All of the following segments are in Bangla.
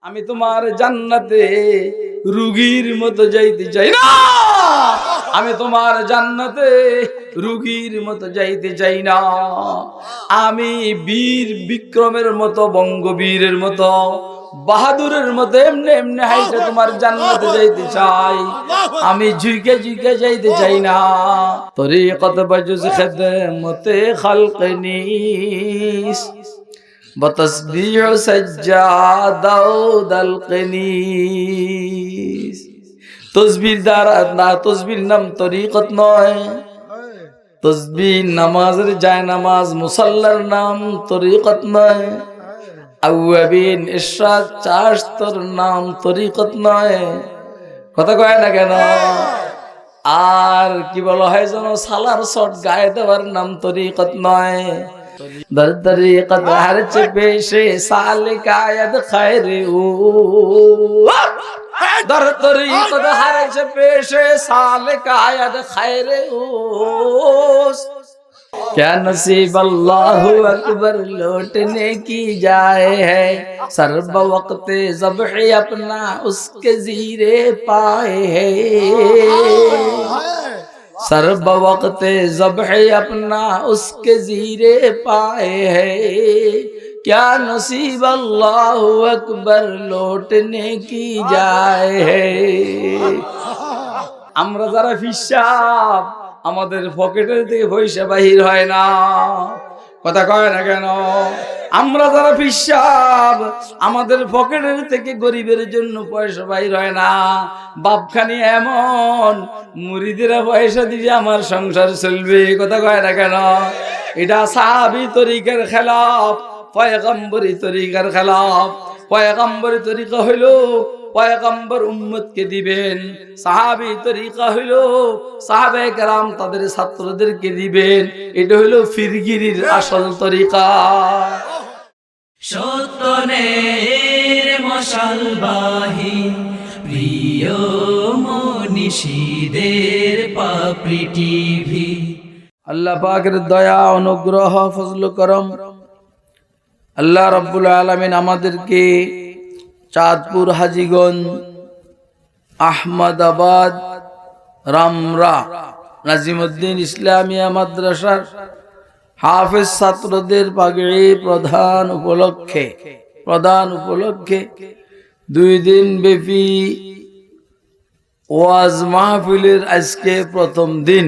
আমি তোমার জান্নাতে রুগীর মতো যাইতে চাই না। আমি তোমার জান্নাতে রুগীর মতো যাইতে চাই না। আমি বীর বিক্রমের মতো, বঙ্গবীরের মতো, বাহাদুরের মতো এমনি এমনি হাইটে তোমার জান্নাতে যাইতে চাই। আমি ঝুঁকে ঝুঁকে যাইতে চাই না। তরিকত বাজুজ খেদমতে খালকনিস বতসবিহ সাজ্জাদাও দালকনিস। তসবির দ্বারা না, তসবির নাম তরিকত নয়। তসবিহ নামাজের যায় নামাজ, মুসাল্লার নাম তরিকত নয়। আউয়াবিন ইরশাদ চাস্তর নাম তরিকত নয়। কথা কয় না কেন? আর কি বলা হয় যেন, সালার শট গায়ে দেওয়ার নাম তরিকত নয়। দর তরিকত হর পেশে সালিক আয়াত খায়রে ও, দর তরিকত হর পেশে সালিক আয়াত খায়রে ও। क्या नसीब अल्लाह अकबर लौटने की जाए है, सर्ब वक्त ज़ब्ह अपना उसके ज़ीरे पाए है। सर्ब वक्त ज़ब्ह अपना उसके ज़ीरे पाए है, क्या नसीब अल्लाह अकबर लौटने की जाए है। আমরা যারা ফিসাব, আমাদের পকেটের থেকে পয়সা বাহির হয় না। কথা কয় না কেন? আমরা যারা ফিসাব, আমাদের পকেটের থেকে গরিবের জন্য পয়সা বাহির হয় না। বাপখানি এমন, মুরিদেরা পয়সা দিবে আমার সংসার চলবে। কথা কয় না কেন? এটা সাহাবী তরিকার খেলাফ, পয়গম্বরী তরিকার খেলাফ। পয়গম্বরী তরিকা হইল পয়গম্বর উম্মতকে দিবেন, সাহাবী তরিকা হইল সাহাবায়ে কেরাম তাদের ছাত্রদেরকে দিবেন। এটা হইল ফিরগিরির আসল তরিকা। সত্যনের মশালবাহী প্রিয় মনীষীদের পাপড়ি টিভি। আল্লাহ পাকের দয়া, অনুগ্রহ, ফজল করম, আল্লাহ রাব্বুল আলামিন আমাদেরকে চাঁদপুর, হাজীগঞ্জ, আহমদাবাদ, রামরা নাজিমউদ্দিন ইসলামিয়া মাদ্রাসার হাফেজ ছাত্রদের পাগড়ি প্রদান উপলক্ষে 2 দিন ব্যাপী ওয়াজ মাহফিলের আজকে প্রথম দিন।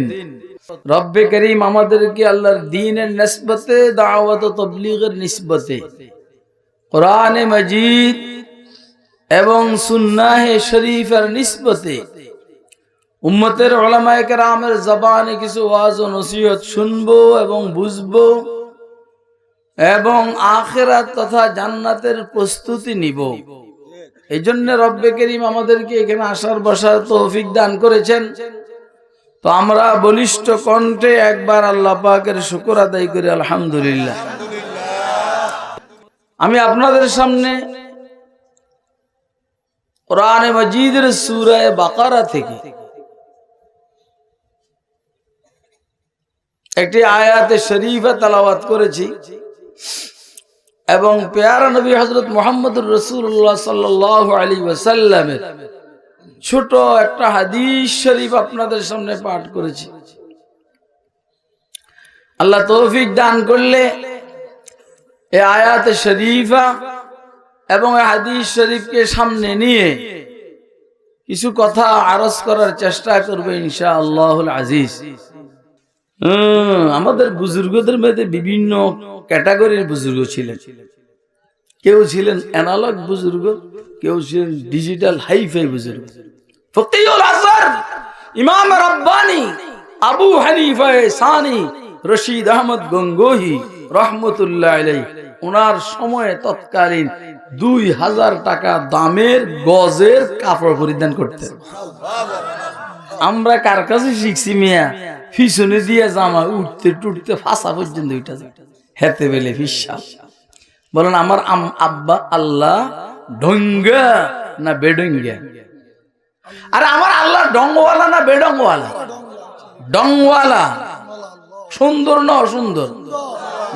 রব্বে করিম আমাদেরকে আল্লাহর দ্বীনের নিসবতে, দাওয়াত ও তাবলীগের নিসবতে, কোরআনে মাজিদ এবং সুন্নাহে শরীফের নিসবতে উম্মতের উলামায়ে কেরামের জবানে কিছু ওয়াজ ও নসিহত শুনবো এবং বুঝবো এবং আখিরাত তথা জান্নাতের প্রস্তুতি নিব। এই জন্য রব্বে করিম আমাদেরকে এখানে আসার বসার তৌফিক দান করেছেন। তো আমরা বলিষ্ঠ কণ্ঠে একবার আল্লাহ পাকের শুকর আদায় করি, আলহামদুলিল্লাহ। আমি আপনাদের সামনে কোরআনে মাজিদের সূরা বাকারা থেকে একটি আয়াতে শরীফা তেলাওয়াত করেছি এবং পেয়ারা নবী হযরত মুহাম্মদুর রাসূলুল্লাহ সাল্লাল্লাহু আলাইহি ওয়াসাল্লামের ছোট একটা হাদিস শরীফ আপনাদের সামনে পাঠ করেছি। আল্লাহ তৌফিক দান করলে এই আয়াতে শরীফা এবং এই হাদিস শরীফকে সামনে নিয়ে কিছু কথা আরজ করার চেষ্টা করবে ইনশাআল্লাহুল আজিজ। আমাদের বুজুর্গদের মধ্যে বিভিন্ন ক্যাটাগরির বুজুর্গ ছিলেন। কেউ ছিলেন অ্যানালগ বুজুর্গ, কেউ ছিলেন ডিজিটাল হাইফাই বুজুর্গ। ফকিহুল আসর ইমাম রাব্বানি আবু হানিফা সানি রশিদ আহমদ গঙ্গোহী রহমতুল্লাহ আলাইহি, ওনার সময়ে তৎকালীন 2000 টাকা দামের গজের কাপড় পরিধান করতেন। আমরা কার কাছে শিখছি মিয়া? পিছনে দিয়ে জামা উঠতে টুটতে ফাঁসা পর্যন্ত ওইটা হেতে বেলে ফিসা। বলেন আমার আব্বা আল্লাহ ঢঙ্গা না বেডঙ্গা? আরে আমার আল্লাহ ডঙ্গওয়ালা না বেডঙ্গওয়ালা? ডঙ্গওয়ালা। সুন্দর না অসুন্দর?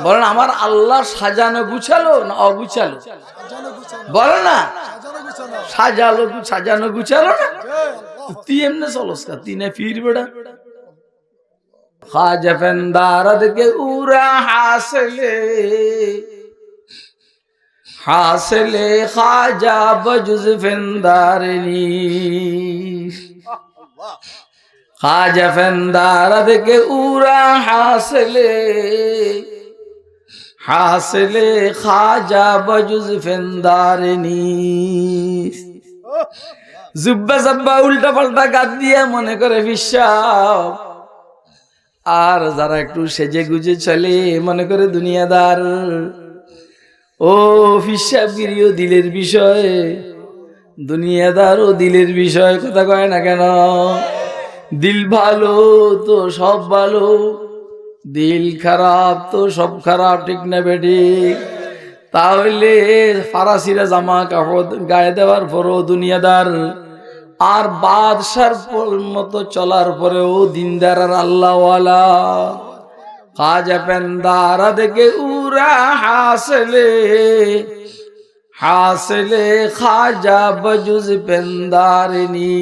বলেন আমার আল্লাহ সাজানো গুছালো না অগুছালো? বলে না সাজানো গুছালো না তুই এমনি চলস কা তুই না ফির বেড়া খাজা ফেন্দারদ কে উরা হাসলে খাজা বজুজ ফেন্দারনি খাজা ফেন্দারদ কে উরা হাসলে খাজা বজুজ ফেন্দারনি জুব্বা জব্বা উল্টা পাল্টা গাদ দিয়ে মনে করে বিশ্বাস আর যারা একটু সেজে গুজে চলে মনে করে দুনিয়াদার ও ফিসাবগিরিও দিলের বিষয় দুনিয়াদার ও দিলের বিষয় কথা কয় না কেন দিল ভালো তো সব ভালো দিল খারাপ তো সব খারাপ ঠিক না বেঠিক তাহলে ফারাসিরা জামা কাপড় গায়ে দেওয়ার পরও দুনিয়াদার আর বাদশার মতো চলার পরেও দিনদার আর আল্লাহওয়ালা খাজা পেন্দারা দেখে উরা হাসলে খাজা বজুজ পেন্দারনি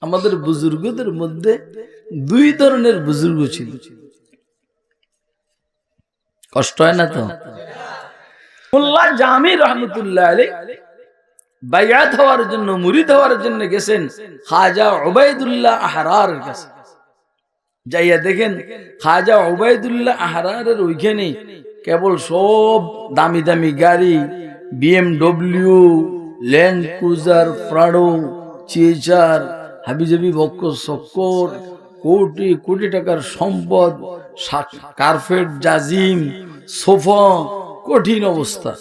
আমাদের বুজুর্গদের মধ্যে দুই ধরনের বুজুর্গ ছিল কষ্ট হয় না তো মোল্লা জামি রহমতুল্লাহ আলাইহি বাইআত হওয়ার জন্য মুরিদ হওয়ার জন্য গেছেন খাজা উবাইদুল্লাহ আহরারের কাছে যাইয়া দেখেন খাজা উবাইদুল্লাহ আহরারের ওইখানে কেবল সব দামি দামি গাড়ি BMW Land Cruiser Prado Chaser হাবিজাবি বক্ক সকর কোটি কোটি টাকার সম্পদ কার্পেট জাজিম সোফা কঠিন অবস্থা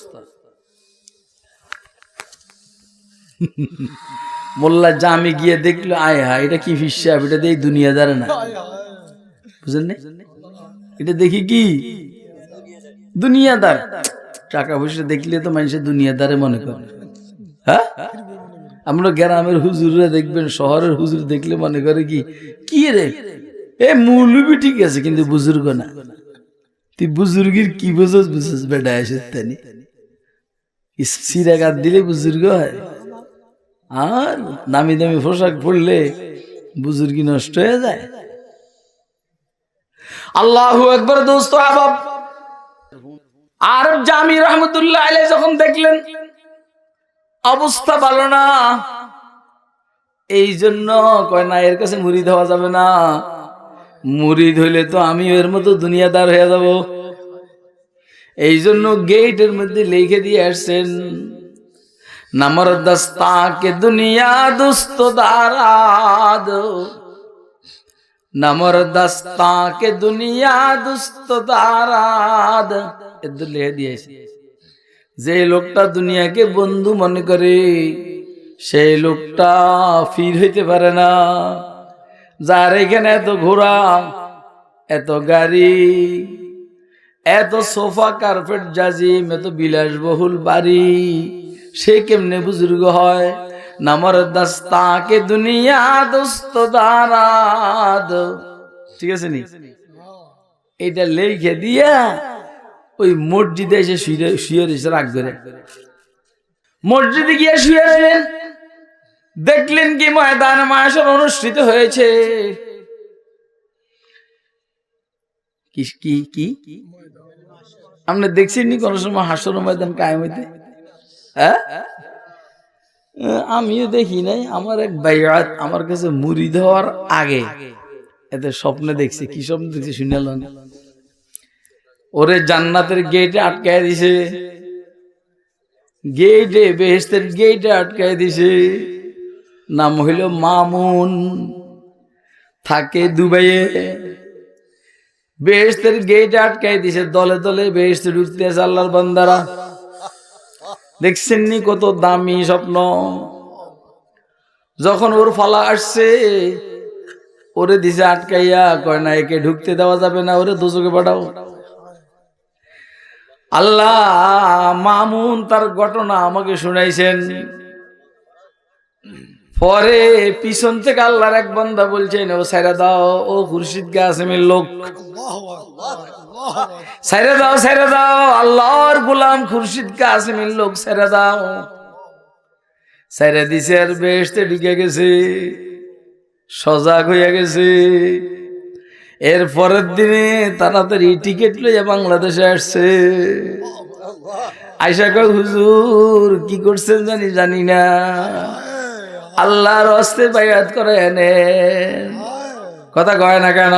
মোল্লা জামি গিয়ে দেখলো আয় হা এটা কি হিসাব এটা দেখি দুনিয়াদার না বুঝলেন এটা দেখি কি দুনিয়াদার টাকা পয়সা দেখলে তো মানুষের দুনিয়াদারে মনে করে হ্যাঁ আমরা গ্রামের হুজুররা দেখবেন শহরের হুজুর দেখলে মনে করে কি রে এ মৌলবি ঠিক আছে কিন্তু বুজুর্গ না তুই বুজুর্গের কি বুঝছিস বেটা এসে তানি সিরাঘাত দিলে বুজুর্গ হয় আর দামি দামি পোশাক পড়লে বুজুর্গি নষ্ট হয়ে যায় আল্লাহু আকবার দোস্ত আহবাব আর জামি রহমতুল্লাহ আলাইহি যখন দেখলেন অবস্থা ভালো না এই জন্য কয় না এর কাছে মুরিদ হওয়া যাবে না মুরিদ হইলে তো আমি এর মতো দুনিয়াদার হয়ে যাব এই জন্য গেটের মধ্যে লিখে দিয়ে আসছেন नमर दस्ता के दुनिया दुस्त दाराद नमर दस्ता के दुनिया दुस्त दाराद এদুল লিখে দিয়েছে যে লোকটা দুনিয়াকে বন্ধু মনে করে সেই লোকটা ফির হইতে পারে না যার এখানে এত ঘোড়া এত গাড়ি এত সোফা কার্পেট জাজিম এত বিলাসবহুল বাড়ি সে কেমনে বুজুর্গ হয় নামর দস্তা কে দুনিয়া দোস্ত দারাদ ঠিক আছে নি এটা লিখে দিয়া ওই মসজিদে এসে শুয়ে রয়েছে রাগ করে মসজিদে গিয়ে শুয়ে রইলেন দেখলেন কি ময়দান মাশার অনুষ্ঠিত হয়েছে কি আপনি দেখছেন নি কোন সময় হাসর ময়দান কায়েম হইতে হ্যাঁ আমিও দেখি নাই আমার এক বাইআত আমার কাছে মুরিদ হওয়ার আগে এতে স্বপ্নে দেখছি কি স্বপ্ন দেখছি শুনলেন ওরে জান্নাতের গেটে আটকায় দিছে গেটে বেহেশতের গেটে আটকায় দিছে নাম হইল মামুন থাকে দুবাইয়ে বেহেশতের গেটে আটকায় দিছে দলে দলে বেহেশতে ঢুকতে আছে আল্লাহর বান্দারা দেখছেন নি কত দামি স্বপ্ন যখন ওর ফালা আসছে ওরে দিছে আটকাইয়া কয় না একে ঢুকতে দেওয়া যাবে না ওরে দোজখে পাঠাও আল্লাহ মামুন তার ঘটনা আমাকে শুনাইছেন পরে পিছন থেকে আল্লাহর এক বান্দা বলছেন ও সাইরা দাও ও খুরশিদ কাসেমের লোক সাইরা দাও আল্লাহর গোলাম খুরশিদ কাসেমের লোক সাইরা দাও সাইরা দিছে আর বেহেশতে ঢুকে গেছে, সজাগ হইয়া গেছে। এর পরের দিনে তাড়াতাড়ি টিকিট লইয়া বাংলাদেশে আসছে। আইসা কয় হুজুর কি করছেন জানি না, আল্লাহর হস্তে বায়াত করে এনেন। কথা কয় না কেন?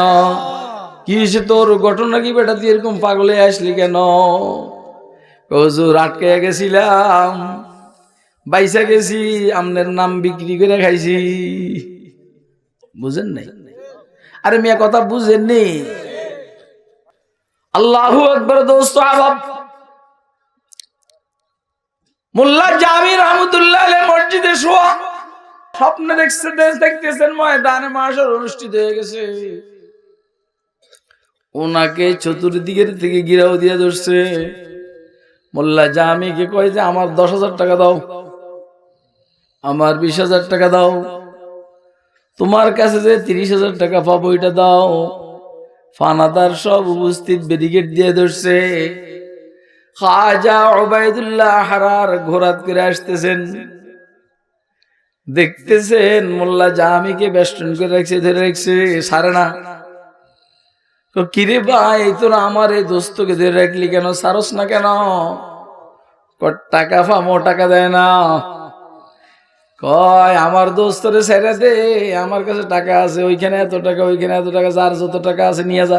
কি হয়েছে তোর ঘটনা কি বেটা, তুই এরকম পাগলে আসলি কেন? হুজুর আটকে গেছিলাম, বাইসা গেছি, আমনের নাম বিক্রি করে খাইছি। বুঝেন নাই? আরে মিয়া কথা বুঝেননি? আল্লাহু আকবার। দোস্ত আবাব, মোল্লা জামি রহমতুল্লাহ আলাইহি মসজিদে শোয়া, স্বপ্নে দেখতেছেন ময়দানে মাশার অনুষ্ঠিত হয়ে গেছে। ওনাকে চতুর্দিকের থেকে গিরাও দিয়া ধরছে। মোল্লা জামিকে কয় যে আমার 10,000 টাকা দাও, আমার 20,000 টাকা দাও, তোমার কাছে যে 30,000 টাকা পাবো এটা দাও। ফানাদার সব উপস্থিত ব্যারিকেড দিয়ে ধরছে। খাজা উবাইদুল্লাহ হারার ঘোরাত করে আসতেছেন, দেখতেছেন মোল্লা জামিকে বেষ্টন করে রাখছে, ধরে রাখছে, সারে না। কিরে ভাই তোরা আমার এই দোস্তকে ধরে রাখলি কেন, সারস না কেন? টাকা পামো, টাকা দেয় না। কয় আমার দোস্তরে ছেড়ে দে, আমার কাছে টাকা আছে, ওইখানে এত টাকা, ওইখানে এত টাকা, যার যত টাকা আছে নিয়ে যা।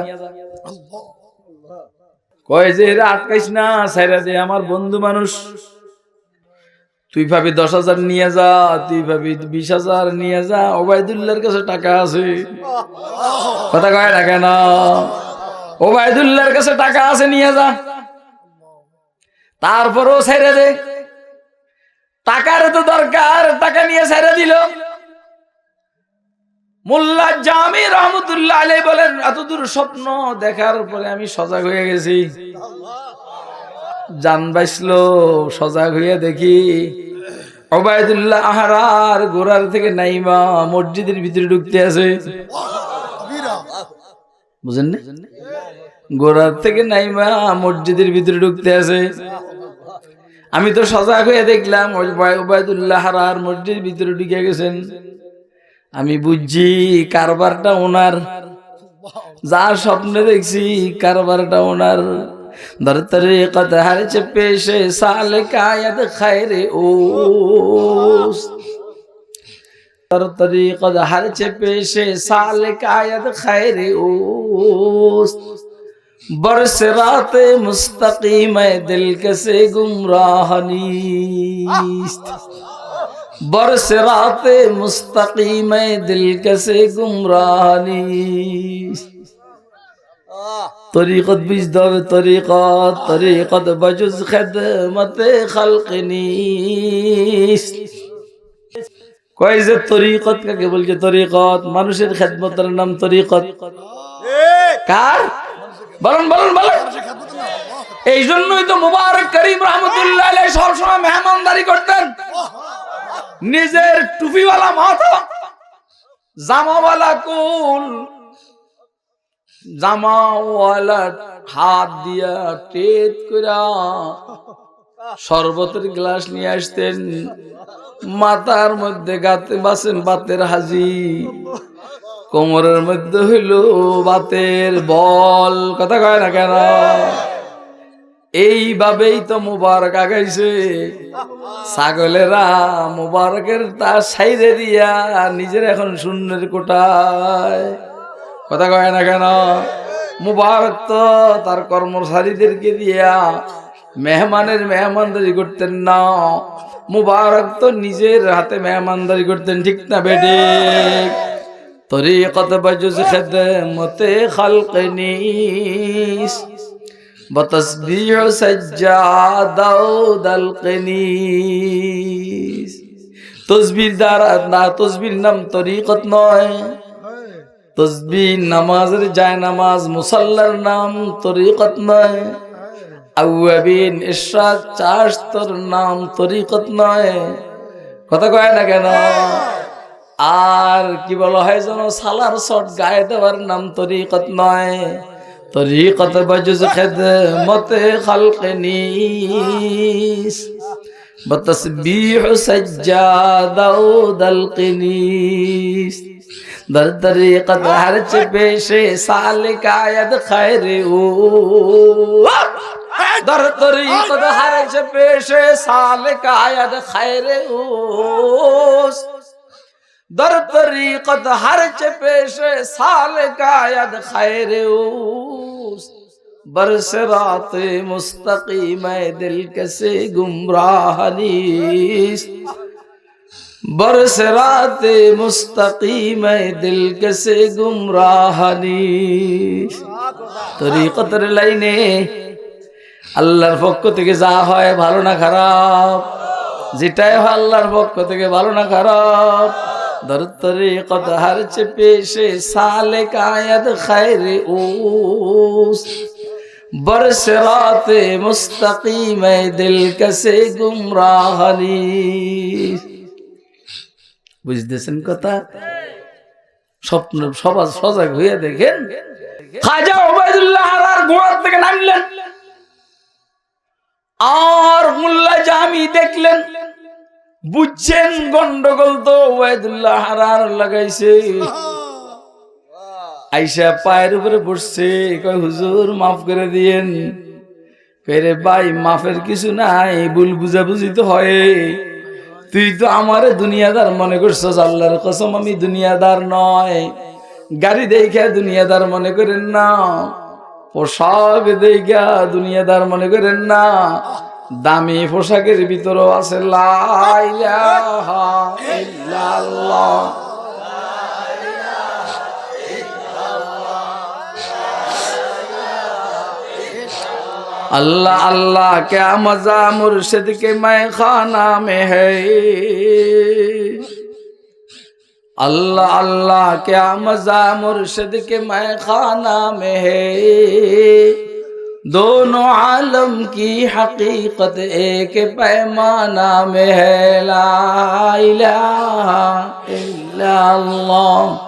কয় যে এরা আটকাইস না, ছেড়ে দে, আমার বন্ধু মানুষ। তুই ভাবি 10,000 নিয়ে যা, তুই ভাবি 20,000 নিয়ে যা, ওবায়দুল্লাহর কাছে টাকা আছে। কথা কয় না কেন? ওবায়দুল্লাহর কাছে টাকা আছে, নিয়ে যা। তারপরও ছেড়ে দে, টাকার তো দরকার, টাকা নিয়ে ছেড়ে দিল। মোল্লা জামি রহমতুল্লাহ আলাইহি বলেন, এতদূর স্বপ্ন দেখার পরে আমি সজাগ হয়ে গেছি। জান বাঁচলো, সজাগ হইয়া দেখি ওবায়দুল্লাহ আহারার গোড়ার থেকে নাইমা মসজিদের ভিতরে ঢুকতে আছে। বুঝেন না? গোড়ার থেকে নাইমা মসজিদের ভিতরে ঢুকতে আছে। আমি তো সজাগ হয়ে দেখলাম ওবায়দুল্লাহ হারার মসজিদের ভিতরে ঢুকে গেছেন। আমি বুঝছি কারবারটা ওনার, যার স্বপ্নে দেখছি কারবারটা ওনার। दर तरीक़त हर च पेशे सालिक आयत खैर ओस, दर तरीक़त हर च पेशे सालिक आयत खैर ओस, बरसरात मुस्तकीम दिल कसे गुमराह नीस्त, बरसरात मुस्तकीम दिल कसे गुमराह नीस्त। तरीक़त बिजदा तरीक़त तरीक़त बजुज खिदमत खल्क़ नीस्त। কয় যে তরিকত কাকে বলছে? তরিকত মানুষের খেদমতের নাম তরিকত। কার? বলেন বলেন বলেন। এই জন্যই তো মুবারক করিম রহমতুল্লাহ আলাইহি সবসময় মেহমানদারি করতেন। নিজের টুপিওয়ালা মাথা, জামাওয়ালা কুল, জামাওয়ালা হাত দিয়া টেট কইরা শরবতের গ্লাস নিয়ে আসতেন। মাথার মধ্যে গাতে বাসেন বাতের হাজি, কোমরের মধ্যে হইল বাতের বল। কথা কয় না কেন? এইভাবেই তো মুবারক আগাইছে। ছাগলেরা মুবারকের তা সাইরে দিয়া নিজের এখন শূন্যের কোটায়। কথা কয় না কেন? মুবারক তো তার কর্মচারীদেরকে দিয়া মেহমানের মেহমানদারি করতেন না, মুবারক তো নিজের হাতে মেহমানদারি করতেন। ঠিক না বেটে? তরিকত বজুজ খিদমতে খালক নিস, বতসবিহ সাজ্জাদা দালক নিস। তসবির দ্বারা না, তসবির নাম তরিকত নয়। তসবিহ নামাজের যায় নামাজ, মুসাল্লার নাম তরিকত নয়। আউয়াবিন ইশরাক চাস্তর নাম তরিকত নয়। কথা কয় না কেন? আর কি বলা হয় যেন, সালার শট গায়ে দেওয়ার নাম তরিকত নয়। তরিকত বজুজ খিদমতে খালক নিস, बतस्बीह सज्जादल क़नीस दर तरीक़त हर्च पेशे सालिकायद खैर ओ दर तरीक़त हर्च पेशे सालिकायद खैर ओ दर तरीक़त हर्च पेशे सालिकायद खैर ओ बरसरात मुस्तकीम दिल कैसे गुमराह नीस्त बरसरात मुस्तकीम दिल कैसे गुमराह नीस्त তরিকতের লাইনে আল্লাহর পক্ষ থেকে যা হয় ভালো না খারাপ যেটাই হয় আল্লাহর পক্ষ থেকে ভালো না খারাপ दर तरीक़त हर्च पेशे सालिकायद खैर ओस बरसरात मुस्तकीम दिल कैसे गुमराह नीस्त বুঝতেছেন কথা স্বপ্ন সবাই সজাগ হয়ে দেখেন খাজা ওবায়দুল্লাহ হারার গোড়া থেকে নামলেন আর মোল্লা জামি দেখলেন বুঝছেন গন্ডগোল তো ওবায়দুল্লাহ হারার লাগাইছে আইসা পায়ের উপরে বসছে কয় হুজুর মাফ করে দিয়েন কইরে ভাই মাফের কিছু নাই ভুল বুঝাবুঝি তো হয় তুই তো আমারে দুনিয়াদার মনে করছস আল্লাহর কসম আমি দুনিয়াদার নয় গাড়ি দেখা দুনিয়াদার মনে করেন না পোশাক দেখা দুনিয়াদার মনে করেন না দামি পোশাকের ভিতরও আছে লা ইলাহা ইল্লাল্লাহ अल्लाह अल्लाह क्या मजा मुर्शिद के मैं खाना में है अल्लाह अल्लाह क्या मजा मुर्शिद के मैं खाना में है दोनों आलम की हकीकत एक पैमाना में है ला इलाहा इल्लल्लाह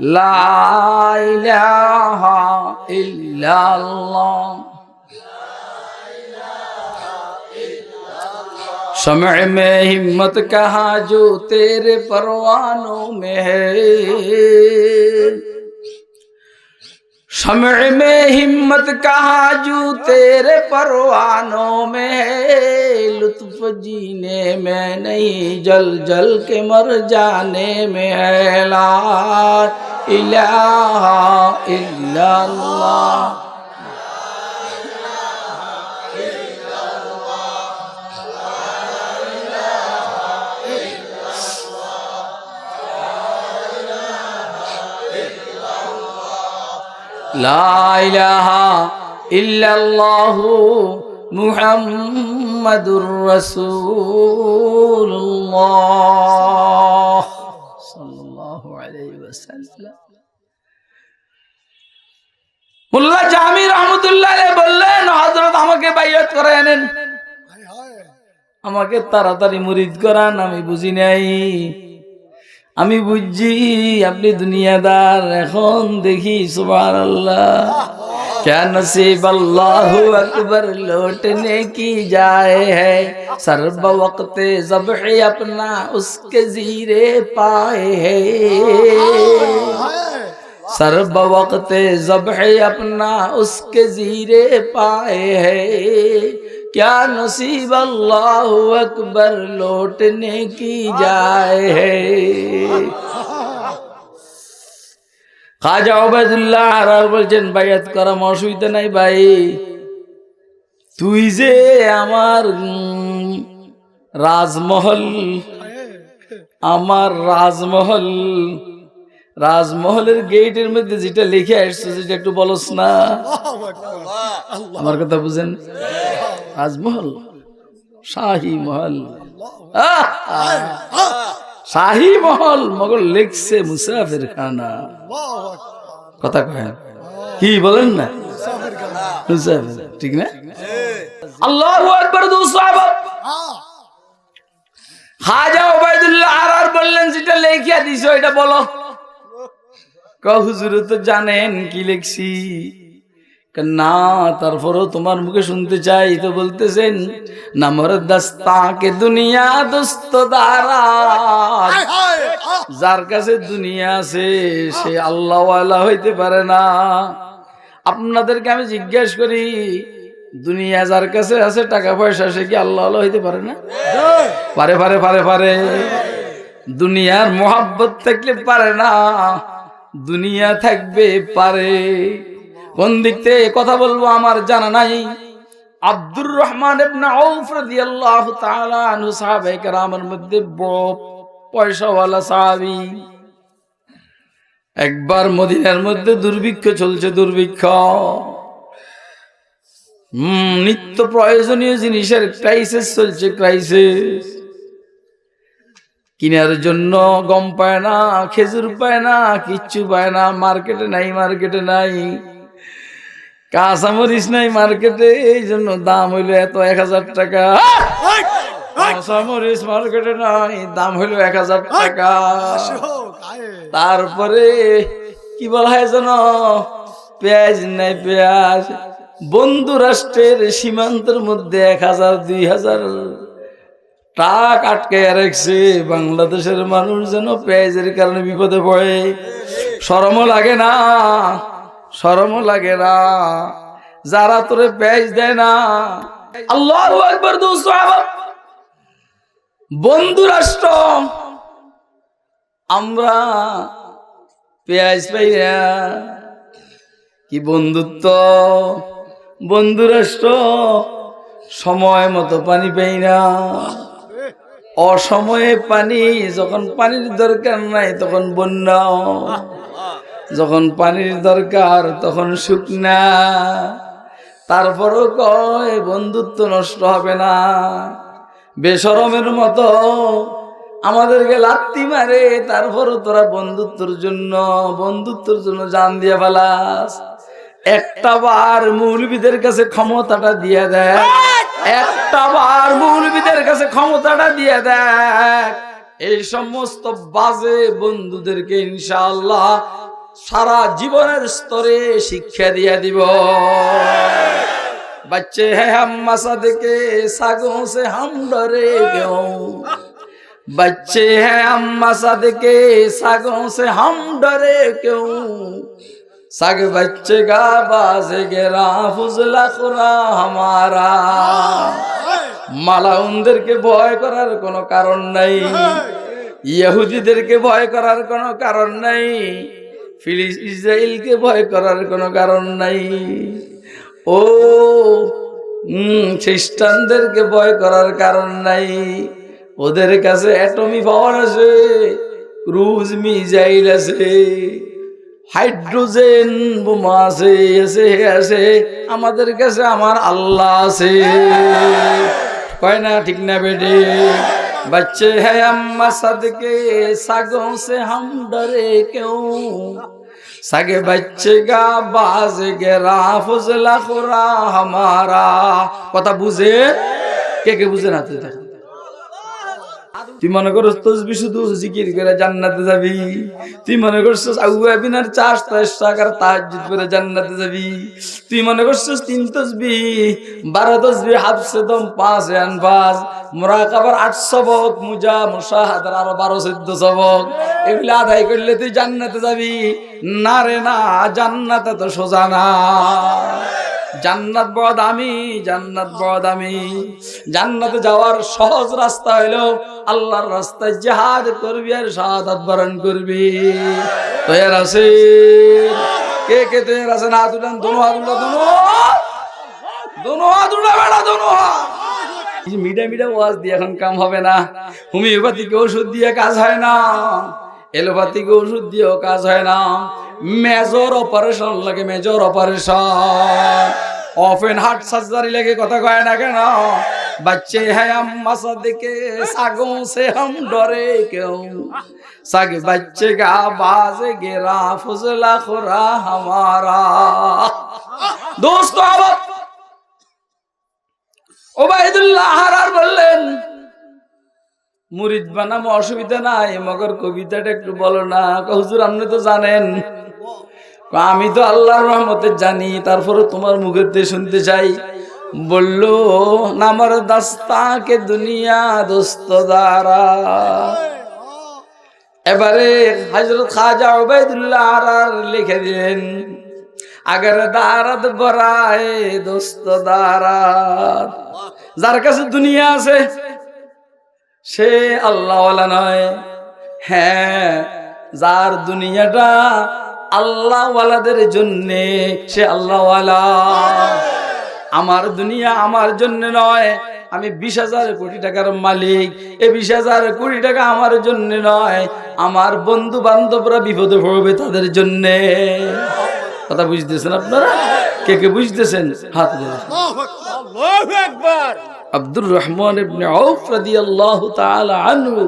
ला इलाहा इल्लल्लाह शम्अ में हिम्मत कहा जो तेरे परवानों में है शम्अ में हिम्मत कहा जो तेरे परवानों में है लुत्फ जीने में नहीं जल जल के मर जाने में है ला इलाहा इल्लल्लाह ला इलाहा इल्लल्लाह मुहम्मदुर रसूलुल्लाह सल्लल्लाहु अलैहि वसल्लम মোল্লা জামি রহমতুল্লাহ আলাইহি বললেন হযরত আমাকে বাইয়াত করে আনেন আমাকে তাড়াতাড়ি মুরিদ করান আমি বুঝি নাই আমি বুঝছি আপনি দুনিয়াদার এখন দেখি সুবহানাল্লাহ क्या नसीब अल्लाह अकबर लौटने की जाए है सर्ब वक्त ज़ब्ह अपना उसके ज़ीरे पाए है सर्ब वक्त ज़ब्ह अपना उसके ज़ीरे पाए है क्या नसीब अल्लाह अकबर लौटने की जाए है খাজা ওবায়দুল্লাহ হারার বলছেন বাইয়াত করা অসুবিধা নাই ভাই তুই যে আমার রাজমহলের গেটের মধ্যে যেটা লিখে আসছে সেটা একটু বলস না আমার কথা বুঝেন রাজমহল শাহী মহল শাহী মহল মগর লিখছে মুসাফির খানা কথা কয় কি বলেন না মুসাফির ঠিক না আল্লাহু আকবার দু সাহাবা খাজা ওবায়দুল্লাহ হারার বললেন যেটা লেখিয়া দিছো এটা বলো হুজুর তো জানেন কি লিখছি? না, তারপরও তোমার মুখে শুনতে চাই। তো বলতেছেন, নামর দস্তাকে দুনিয়া দোস্ত দারা, যার কাছে দুনিয়া আছে সে আল্লাহওয়ালা হইতে পারে না। আপনাদেরকে আমি জিজ্ঞেস করি, দুনিয়া যার কাছে আছে টাকা পয়সা, সে কি আল্লাহওয়ালা হইতে পারে না? পারে পারে পারে পারে। দুনিয়ার মোহাব্বত থাকলে পারে না, দুনিয়া থাকবে পারে। কোন দিক থেকে কথা বলবো আমার জানা নাই। আব্দুর রহমান ইবনে আউফ রাদিয়াল্লাহু তাআলা আনহু সাহাবায়ে কেরামের মধ্যে বড় পয়সাওয়ালা সাহাবী। একবার মদিনার মধ্যে দুর্ভিক্ষ চলছে, দুর্ভিক্ষ। নিত্য প্রয়োজনীয় জিনিসের ক্রাইসিস চলছে, ক্রাইসিস। কিনার জন্য গম পায় না, খেজুর পায় না, কিচ্ছু পায় না। মার্কেটে নাই, মার্কেটে নাই। কাঁচামরিচ নাই মার্কেটে, এই জন্য দাম হইলো এত 1000 টাকা। কাঁচামরিচ মার্কেটে নাই, দাম হইলো 1000 টাকা। তারপরে কি বলা হয় যেন, পেঁয়াজ নাই, পেঁয়াজ। বন্ধু রাষ্ট্রের সীমান্তের মধ্যে 1000 2000 ট্রাক আটকে রাখছে। বাংলাদেশের মানুষ যেন পেঁয়াজের কারণে বিপদে পড়ে। শরমও লাগে না, শরমও লাগে না, যারা তোরে পেঁয়াজ দেয় না। আল্লাহু আকবার। দোস্ত আমার, বন্ধু রাষ্ট্র, আমরা পেঁয়াজ পাই না। কি বন্ধুত্ব! বন্ধু রাষ্ট্র সময় মতো পানি পাই না, অসময়ে পানি। যখন পানির দরকার নাই তখন বন্যা, যখন পানির দরকার তখন শুকনা। তারপরও কয় বন্ধুত্ব নষ্ট হবে না। বেশরমের মতো আমাদেরকে লাত্তি মারে, তারপরও তোরা বন্ধুত্বের জন্য জান দিয়ে ফেলাস। একটা বার মৌলবীদের কাছে ক্ষমতাটা দিয়ে দেয়, একটা বার মৌলবীদের কাছে ক্ষমতাটা দিয়ে দেয়, এই সমস্ত বাজে বন্ধুদেরকে ইনশাআল্লাহ সারা জীবনের স্তরে শিক্ষা দিয়ে দিব। बच्चे हैं हम मसद के सागों से हम डरे क्यों, बच्चे हैं हम मसद के सागों से हम डरे क्यों, सग बच्चे का बाज गिरा फुजला खुरा हमारा। মালাউনদেরকে ভয় করার কোনো কারণ নাই, ইহুদিদেরকে ভয় করার কোনো কারণ নাই, ইসরায়েলকে ভয় করার কোনো কারণ নাই। ও খ্রিস্টানদেরকে ভয় করার কারণ নাই। ওদের কাছে অ্যাটমি পাওয়ার আছে, ক্রুজ মিসাইল আছে, হাইড্রোজেন বোমা আছে, আছে। আমাদের কাছে আমার আল্লাহ আছে। কয় না ঠিক না বেটে? बच्चे हैं हम मसद के सागों से हम डरे क्यों, सगे बच्चे का बाज गिरा फुजला खुरा हमारा। কথা বুঝে কে কে বুঝে না? তুই মনে করছ তসবিহ শুধু জিকির করে জান্নাতে যাবি, তুই মনে করছিস আউয়াবিনার 4 টাকার তাহাজ্জুদ করে জান্নাতে যাবি, তুই মনে করছিস 3 তাসবিহ 12 তাসবিহ হাফসে দম 5 5 মুরাকাবার 8 সবক, মুশাহাদার আরো 12 14 সবক, এগুলা আদায় করলে তুই জান্নাতে যাবি। না রে না, জান্নাতে তো সোজা না। জান্নাত বড় দামি, জান্নাত বড় দামি। জান্নাতে যাওয়ার সহজ রাস্তা হইলো আল্লাহর রাস্তায় জিহাদ করবি আর শাহাদাত বরণ করবি। তৈয়ার আছে? কে কে তৈয়ার আছে? না দুটান দোনো হাত উঠা, দোনো হাত উঠা বেড়া, দোনো হাত। মিডা মিডা ওয়াজ দিয়ে এখন কাম হবে না। হোমিওপ্যাথিক ওষুধ দিয়ে কাজ হয় না, এলোপ্যাথিক ওষুধ দিয়েও কাজ হয় না। মেজর অপারেশন লাগে, major operation. Open heart surgery लगे कथा कहे ना केन बच्चे हैं हम मसद के सागों से हम डरे क्यों साग बच्चे का बाज गिरा फुजला खुरा हमारा। दोस्तों अब ওবাইদুল্লাহ হারার বললেন মুরিদ বানামো অসুবিধা নাই, মগর কবিতাটা একটু বলো না। হুজুর আপনি তো জানেন। আমি তো আল্লাহর রহমতে জানি, তারপরে তোমার মুখের দিয়ে শুনতে চাই। বললো নামার দাস্তা কে দুনিয়া দোস্তদারা। এবারে হযরত খাজা উবাইদুল্লাহ আরার লিখে দিলেন, আগার দারাত বরায়ে দোস্তদারাত। যার কাছে দুনিয়া আছে সে আল্লাহওয়ালা নয়। হ্যাঁ, যার দুনিয়াটা আল্লাহওয়ালাদের জন্যে সে আল্লাহওয়ালা। আমার দুনিয়া আমার জন্য নয়। আমি 20,000 কোটি টাকার মালিক, এই 20,000 কোটি টাকা আমার জন্য নয়, আমার বন্ধু বান্ধবরা বিপদে পড়বে তাদের জন্যে। কথা বুঝতেছেন আপনারা? কে কে বুঝতেছেন হাত ধরে? আল্লাহু আকবার। আব্দুর রহমান ইবনে আউফ রাদিয়াল্লাহু তাআলা আনহু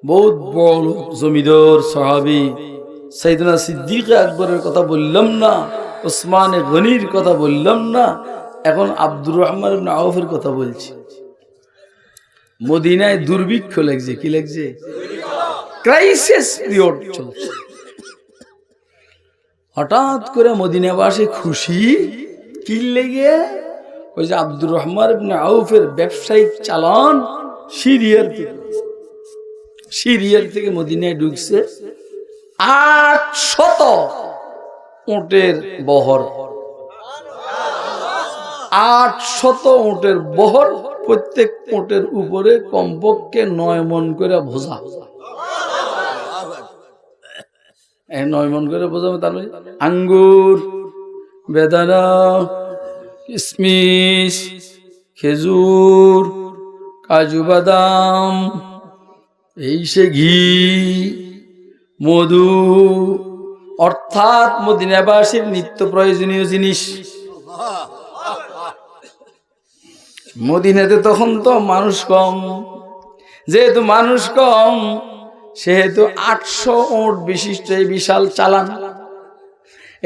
বহুত বড় জমিদার সাহাবী। সাইয়েদনা সিদ্দিক আকবরের কথা বললাম না, ওসমান গনির কথা বললাম না, এখন আব্দুর রহমান ইবনে আউফের কথা বলছি। মদিনায় দুর্ভিক্ষ লাগছে। কি লাগছে? ক্রাইসিস পিরিয়ড চলছে। হঠাৎ করে মদিনাবাসী খুশি। কি লেগে? ওই যে আব্দুর রহমান ইবনে আউফের ব্যবসায়িক চালান সিরিয়ার থেকে মদিনায় ঢুকছে 800 উটের বহর। 800 উটের বহর, প্রত্যেক উটের উপরে কমপক্ষে 9 মণ করে বোঝা। 9 মণ করে বোঝা তার মানে আঙ্গুর, বেদানা, কিশমিশ, খেজুর, কাজু বাদাম, এই সে ঘি, মধু, অর্থাৎ মদিনাবাসীর নিত্য প্রয়োজনীয় জিনিস। মদিনাতে তখন তো মানুষ কম, যেহেতু মানুষ কম সেহেতু 800 উট বিশিষ্ট এই বিশাল চালান,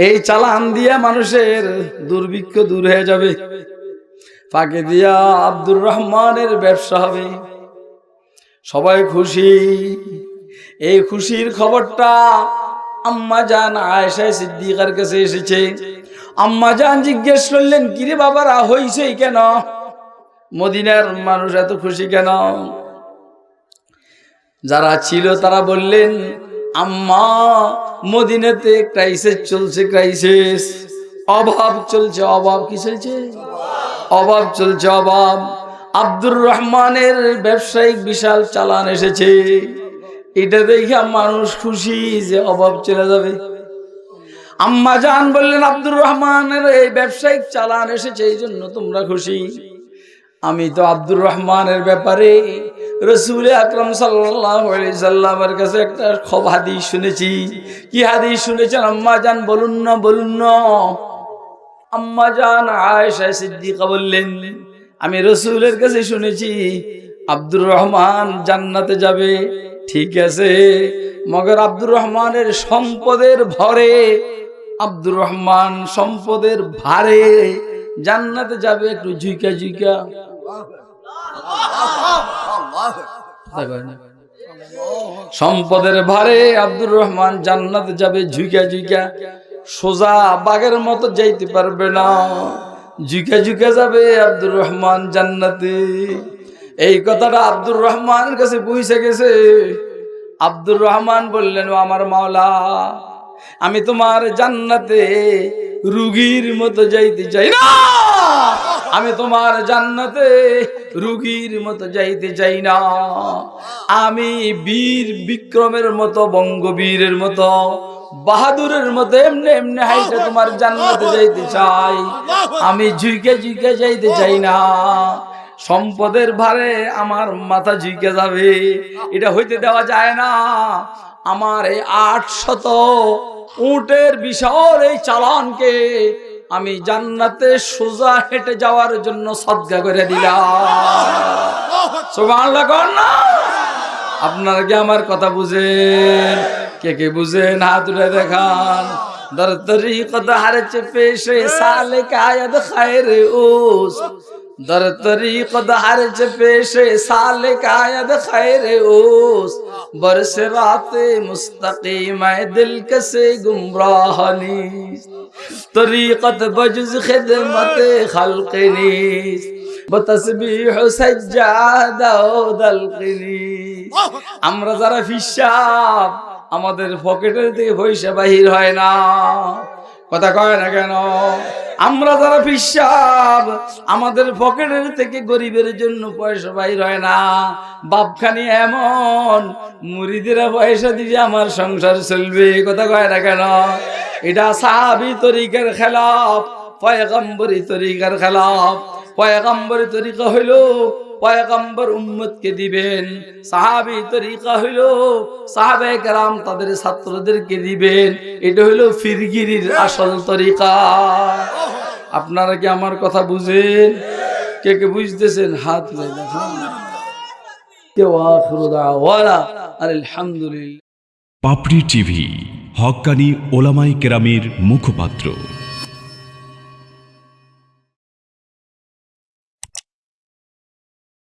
এই চালান দিয়া মানুষের দুর্ভিক্ষ দূর হয়ে যাবে, ফাঁকে দিয়া আব্দুর রহমানের ব্যবসা হবে। সবাই খুশি। এই খুশির খবরটা আম্মা জান আয়েশা সিদ্দিকার কাছে এসেছে। আম্মা জান জিজ্ঞেস করলেন, কিরে বাবারা হইছে কেন? মদিনার মানুষ এত খুশি কেন? যারা ছিল তারা বললেন, আম্মা মদিনাতে ক্রাইসিস চলছে, ক্রাইসিস, অভাব চলছে। অভাব কি চলছে? অভাব চলছে, অভাব। আব্দুর রহমানের ব্যবসায়িক বিশাল চালান এসেছে, এটা দেখে মানুষ খুশি যে অভাব চলে যাবে। আম্মা জান বললেন, আব্দুর রহমানের এই ব্যবসায়িক চালান এসেছে এই জন্য তোমরা খুশি। আমি তো আব্দুর রহমানের ব্যাপারে রাসূল আকরাম সাল্লাল্লাহু আলাইহি সাল্লামের কাছে একটা হাদিস শুনেছি। কি হাদিস শুনেছেন আম্মা জান? বলুন না, বলুন না। আম্মা জান আয়েশা সিদ্দিকা বললেন, আমি রাসূলের কাছে শুনেছি আব্দুর রহমান জান্নাতে যাবে। ঠিক আছে, মগর আব্দুর রহমানের সম্পদের ভরে, আব্দুর রহমান সম্পদের ভারে জান্নাতে যাবে। একটু ঝুঁকা ঝুঁকা সম্পদের ভারে আব্দুর রহমান জান্নাতে যাবে ঝুঁকা ঝুঁকা। সোজা বাঘের মতো যাইতে পারবে না, ঝুঁকা ঝুঁকা যাবে আব্দুর রহমান জান্নাতে। এই কথাটা আব্দুর রহমানের কাছে পৌঁছে গেছে। আব্দুর রহমান বললেন, ও আমার মাওলা, আমি তোমার জান্নাতে রুগীর মতো যাইতে চাই না। আমি তোমার জান্নাতে রুগীর মতো যাইতে চাই না। আমি বীর বিক্রমের মতো, বঙ্গবীরের মতো, বাহাদুরের মতো এমনি এমনি হাইটা তোমার জান্নাতে যাইতে চাই। আমি ঝুঁকে ঝুঁকে যাইতে চাই না। সম্পদের ভারে আমার মাথা ঝুঁকে যাবে, এটা হইতে দেওয়া যায় না। আমার এই 800 উটের বিশাল এই চালানকে আমি জান্নাতে সোজা হেঁটে যাওয়ার জন্য সদকা করে দিলাম। সুবহানাল্লাহ কর না। আপনারা কি আমার কথা বুঝেন? কে কে বুঝেন হাত উঠে দেখান। দর তরিকত হর পেশে সালে কায়দ খায়র উস در طریقت هرچ پیش سالک آید خیر اوس بر صراط مستقیم دل کسی گمراه نیست طریقت بجز خدمت خلق نیست بتسبیح سجاد و دلق نیست আমরা যারা ফিসাব আমাদের পকেটের থেকে পয়সা বাহির হয় না কথা কয় না কেন আমরা যারা ফিসাব আমাদের পকেটের থেকে গরিবের জন্য পয়সা বাহির হয় না বাপখানি এমন মুরিদেরা পয়সা দিয়ে আমার সংসার চলবে কথা কয় না কেন এটা সাহাবী তরিকার খেলাফ পয়গম্বরী তরিকার খেলাফ পয়গম্বরী তরিকা হইলো পয়গম্বর উম্মতকে দিবেন সাহাবী তরিকা হইলো সাহাবায়ে কেরাম তাদের ছাত্রদেরকে দিবেন এটা হইলো ফিরগিরির আসল তরিকা আপনারা কি আমার কথা বুঝেন কে কে বুঝতেছেন হাত তুলে দেখান কেউ আখিরু দাওয়ানা আলহামদুলিল্লাহ পাপড়ি টিভি হক্কানি ওলামায়ে কেরামের মুখপাত্র।